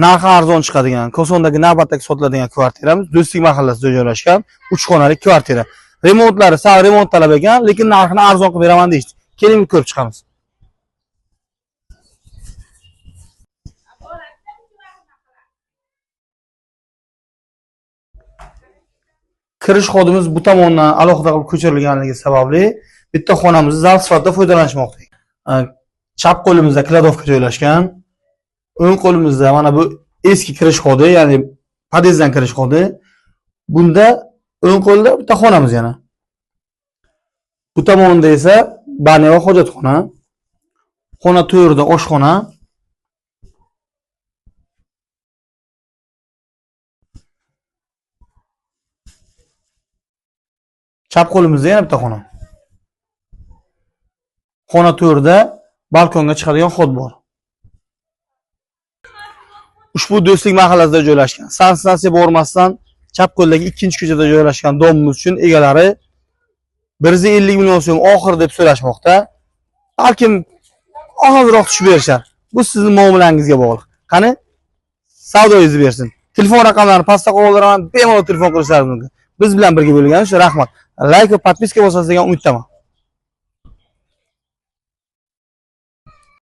narxi arzon chiqadigan, Kosondagi navbatdagi sotiladigan kvartiramiz Do'stlik mahallasida joylashgan 3 xonali kvartira. Remontlari sal remont talab ekan, lekin narxini arzon qilib beraman deydi. Keling ko'rib chiqamiz. Kirish xodimiz bu tomondan alohida qilib ko'chirilganligi sababli bitta xonamizni zal sifatida foydalanishmoqda. Chap qo'limizda kladovka joylashgan. O'ng qo'limizda mana bu eski kirish xodi, ya'ni podyezddan kirish xodi. Bunda o'ng qo'lda bitta xonamiz yana. Bu tomonda esa banya va hojatxona. Xona to'rida oshxona. Chap qo'limizda yana bitta xona. Xona to'rida balkonga chiqadigan xod bor. Ushbu Do'stlik mahallasida joylashgan. Sanstansiya bormasdan chap qo'ldagi ikkinchi ko'chada joylashgan domimiz uchun egalari 150 million so'm oxir deb so'rashmoqda. Balkim ozroq tushib berishar. Bu sizning muomalangizga bog'liq. Qani savdoyingizni bersin. Telefon raqamlarini pastda qo'yib bemalol telefon qilishlaringiz mumkin. Biz bilan birga bo'lganingiz uchun rahmat. Like va podpiska bosasiz degan umiddaman.